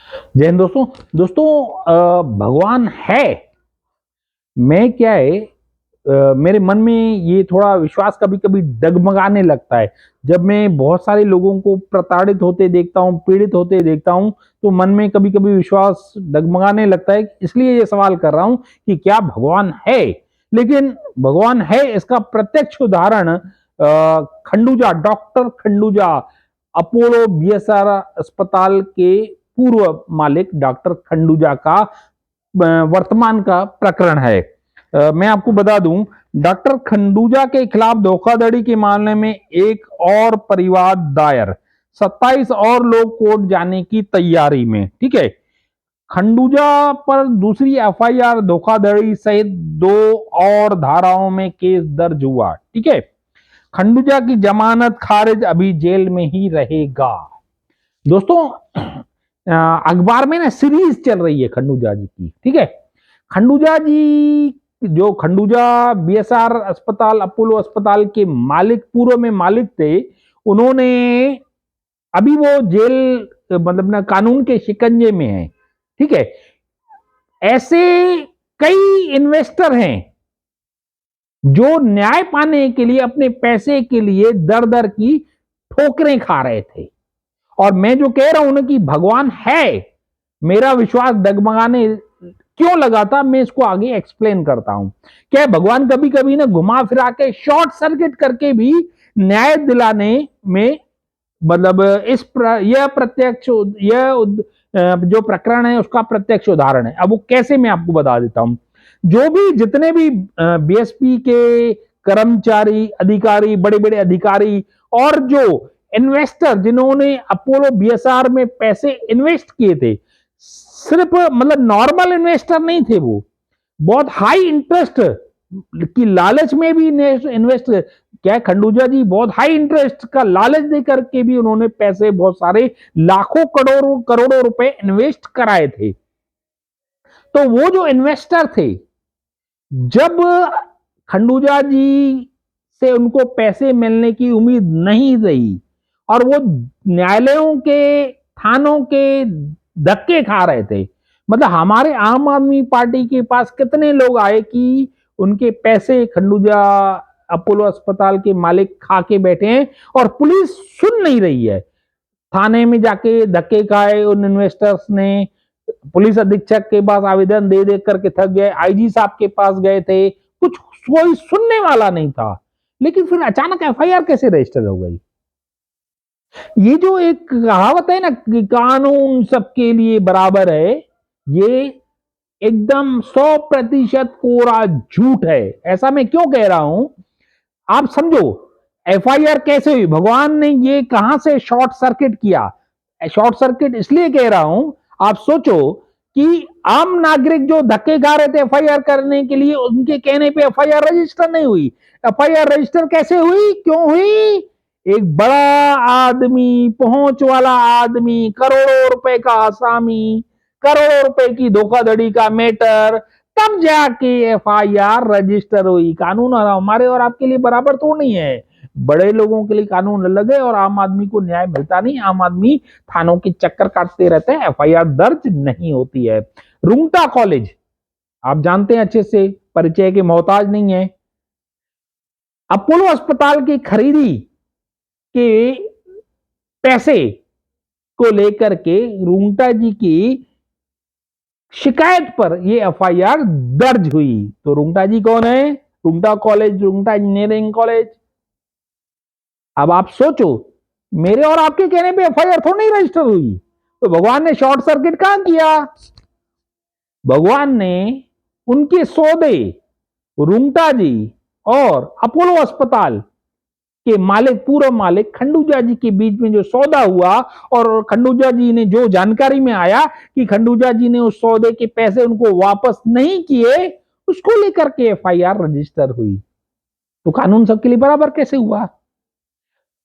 जय हिंद दोस्तों। भगवान है। मैं क्या है, मेरे मन में ये थोड़ा विश्वास कभी कभी डगमगाने लगता है। जब मैं बहुत सारे लोगों को प्रताड़ित होते देखता हूँ, पीड़ित होते देखता हूँ, तो मन में कभी कभी विश्वास डगमगाने लगता है। इसलिए ये सवाल कर रहा हूँ कि क्या भगवान है। लेकिन भगवान है इसका प्रत्यक्ष उदाहरण Khanduja, doctor Khanduja, Apollo BSR अस्पताल के पूर्व मालिक डॉक्टर खंडूजा का वर्तमान का प्रकरण है। मैं आपको बता दूं, डॉक्टर खंडूजा के खिलाफ धोखाधड़ी के मामले में एक और परिवाद दायर, 27 और लोग कोर्ट जाने की तैयारी में। ठीक है, खंडूजा पर दूसरी एफआईआर धोखाधड़ी सहित 2 और धाराओं में केस दर्ज हुआ। ठीक है, खंडूजा की जमानत खारिज, अभी जेल में ही रहेगा। दोस्तों, अखबार में ना सीरीज चल रही है खंडूजा जी की। ठीक है, खंडूजा जी जो खंडूजा बीएसआर अस्पताल, अपोलो अस्पताल के मालिक, पूर्व में मालिक थे, उन्होंने अभी वो जेल, मतलब ना कानून के शिकंजे में है। ठीक है, ऐसे कई इन्वेस्टर हैं जो न्याय पाने के लिए, अपने पैसे के लिए दर दर की ठोकरें खा रहे थे। और मैं जो कह रहा हूं ना कि भगवान है, मेरा विश्वास डगमगाने क्यों लगा था, मैं इसको आगे एक्सप्लेन करता हूं। क्या भगवान कभी कभी ना घुमा फिरा के, शॉर्ट सर्किट करके भी न्याय दिलाने में, मतलब यह प्रत्यक्ष, जो प्रकरण है उसका प्रत्यक्ष उदाहरण है। अब वो कैसे, मैं आपको बता देता हूं। जो भी, जितने भी बीएसपी के कर्मचारी, अधिकारी, बड़े बड़े अधिकारी, और जो इन्वेस्टर जिन्होंने अपोलो बीएसआर में पैसे इन्वेस्ट किए थे, सिर्फ मतलब नॉर्मल इन्वेस्टर नहीं थे, वो बहुत हाई इंटरेस्ट की लालच में भी इन्वेस्ट, क्या खंडूजा जी बहुत हाई इंटरेस्ट का लालच देकर के भी उन्होंने पैसे, बहुत सारे लाखों करोड़ों करोड़ों रुपए इन्वेस्ट कराए थे। तो वो जो इन्वेस्टर थे, जब खंडूजा जी से उनको पैसे मिलने की उम्मीद नहीं रही, और वो न्यायालयों के, थानों के धक्के खा रहे थे। मतलब हमारे आम आदमी पार्टी के पास कितने लोग आए कि उनके पैसे खंडूजा अपोलो अस्पताल के मालिक खा के बैठे हैं, और पुलिस सुन नहीं रही है। थाने में जाके धक्के खाए उन इन्वेस्टर्स ने, पुलिस अधीक्षक के पास आवेदन दे दे करके थक गए, आईजी साहब के पास गए थे, कुछ कोई सुनने वाला नहीं था। लेकिन फिर अचानक एफआईआर कैसे रजिस्टर हो गई। ये जो एक कहावत है ना कि कानून सबके लिए बराबर है, ये एकदम 100% कोरा झूठ है। ऐसा मैं क्यों कह रहा हूं, आप समझो। एफआईआर कैसे हुई, भगवान ने ये कहां से शॉर्ट सर्किट किया। शॉर्ट सर्किट इसलिए कह रहा हूं, आप सोचो कि आम नागरिक जो धक्के खा रहे थे एफआईआर करने के लिए, उनके कहने पे एफआईआर रजिस्टर नहीं हुई। एफआईआर रजिस्टर कैसे हुई, क्यों हुई। एक बड़ा आदमी, पहुंच वाला आदमी, करोड़ों रुपए का आसामी, करोड़ों रुपए की धोखाधड़ी का मैटर, तब जाके एफआईआर रजिस्टर हुई। कानून और हमारे और आपके लिए बराबर तो नहीं है। बड़े लोगों के लिए कानून अलग है, और आम आदमी को न्याय मिलता नहीं। आम आदमी थानों के चक्कर काटते रहते हैं, एफआईआर दर्ज नहीं होती है। रुंगटा कॉलेज आप जानते हैं अच्छे से, परिचय के मोहताज नहीं है। अपोलो अस्पताल की खरीदी के पैसे को लेकर के रुंगटा जी की शिकायत पर यह एफआईआर दर्ज हुई। तो रुंगटा जी कौन है, Rungta college, Rungta engineering college. अब आप सोचो, मेरे और आपके कहने पे एफआईआर थोड़ी नहीं रजिस्टर हुई, तो भगवान ने शॉर्ट सर्किट कहां किया। भगवान ने उनके सौदे, रुंगटा जी और अपोलो अस्पताल के मालिक, पूर्व मालिक खंडूजा जी के बीच में जो सौदा हुआ, और खंडूजा जी ने जो जानकारी में आया कि खंडूजा जी ने उस सौदे के पैसे उनको वापस नहीं किए, उसको लेकर के एफआईआर रजिस्टर हुई। तो कानून सबके लिए बराबर कैसे हुआ।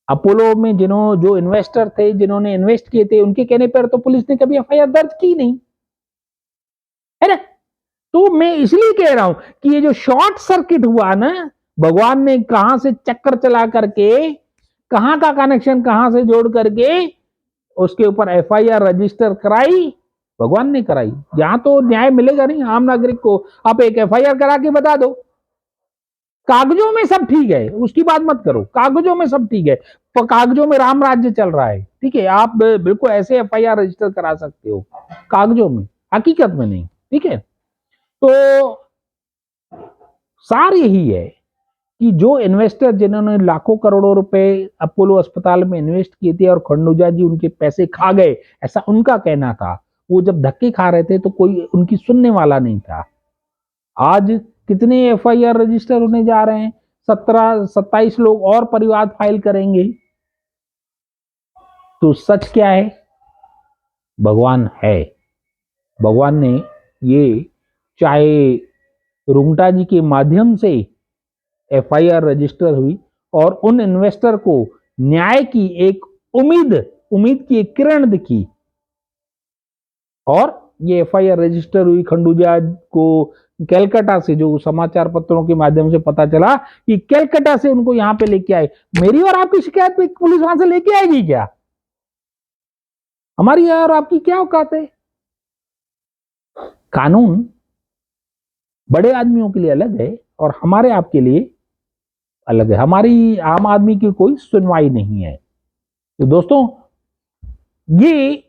अपोलो में जो इन्वेस्टर थे, जिन्होंने इन्वेस्ट किए थे, उनके कहने पर तो पुलिस ने कभी एफआईआर दर्ज की नहीं, है ना। तो मैं इसलिए कह रहा हूं कि ये जो शॉर्ट सर्किट हुआ ना, भगवान ने कहां से चक्कर चला करके, कहां का कनेक्शन कहां से जोड़ करके उसके ऊपर एफआईआर रजिस्टर कराई, भगवान ने कराई। यहाँ तो न्याय मिलेगा नहीं आम नागरिक को। आप एक एफआईआर करा के बता दो, कागजों में सब ठीक है, उसकी बात मत करो, कागजों में सब ठीक है, तो कागजों में राम राज्य चल रहा है, ठीक है, आप बिल्कुल ऐसे एफआईआर रजिस्टर करा सकते हो, कागजों में, हकीकत में नहीं, ठीक है। तो सार यही है कि जो इन्वेस्टर जिन्होंने लाखों करोड़ों रुपए अपोलो अस्पताल में इन्वेस्ट किए थे और खंडूजा जी उनके पैसे खा गए, ऐसा उनका कहना था, वो जब धक्के खा रहे थे तो कोई उनकी सुनने वाला नहीं था। आज कितने एफआईआर रजिस्टर होने जा रहे हैं, 17-27 लोग और परिवार फाइल करेंगे। तो सच क्या है? भगवान है। भगवान ने ये चाहे रुंगटा जी के माध्यम से एफआईआर रजिस्टर हुई और उन इन्वेस्टर को न्याय की एक उम्मीद की एक किरण दिखी और ये एफआईआर रजिस्टर हुई। खंडूजा को कैलकाटा से, जो समाचार पत्रों के माध्यम से पता चला कि कैलकाटा से उनको यहां पे लेके आए। मेरी और आपकी शिकायत पे पुलिस वहां से लेके आएगी क्या? हमारी और आपकी क्या औकात है? कानून बड़े आदमियों के लिए अलग है और हमारे आपके लिए अलग है। हमारी आम आदमी की कोई सुनवाई नहीं है। तो दोस्तों, ये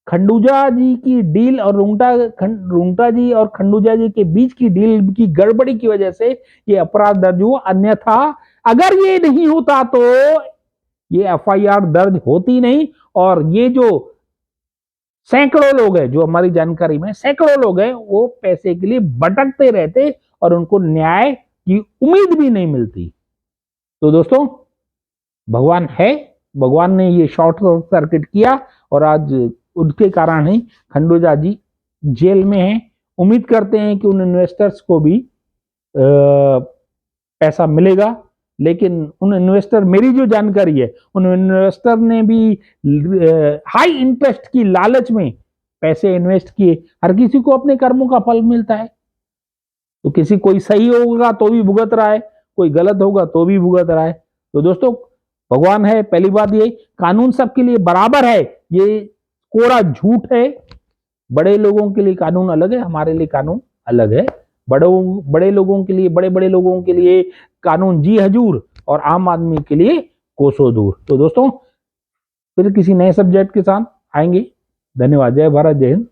खंडूजा जी की डील और रुंगटा जी और खंडूजा जी के बीच की डील की गड़बड़ी की वजह से ये अपराध दर्ज हुआ। अन्यथा अगर ये नहीं होता तो ये एफआईआर दर्ज होती नहीं और ये जो सैकड़ों लोग हैं, जो हमारी जानकारी में सैकड़ों लोग हैं, वो पैसे के लिए भटकते रहते और उनको न्याय की उम्मीद भी नहीं मिलती। तो दोस्तों, भगवान है, भगवान ने ये शॉर्ट सर्किट किया और आज उनके कारण ही खंडूजा जी जेल में हैं। उम्मीद करते हैं कि उन इन्वेस्टर्स को भी पैसा मिलेगा, लेकिन उन इन्वेस्टर, मेरी जो जानकारी है, उन इन्वेस्टर ने भी हाई इंटरेस्ट की लालच में पैसे इन्वेस्ट किए। हर किसी को अपने कर्मों का फल मिलता है। तो किसी कोई सही होगा तो भी भुगत रहा है, कोई गलत होगा तो भी भुगत रहा है। तो दोस्तों, भगवान है, पहली बात ये, कानून सबके लिए बराबर है, ये कोरा झूठ है। बड़े लोगों के लिए कानून अलग है, हमारे लिए कानून अलग है। बड़े लोगों के लिए, बड़े लोगों के लिए कानून जी हजूर और आम आदमी के लिए कोसों दूर। तो दोस्तों, फिर किसी नए सब्जेक्ट के साथ आएंगे। धन्यवाद। जय भारत, जय हिंद।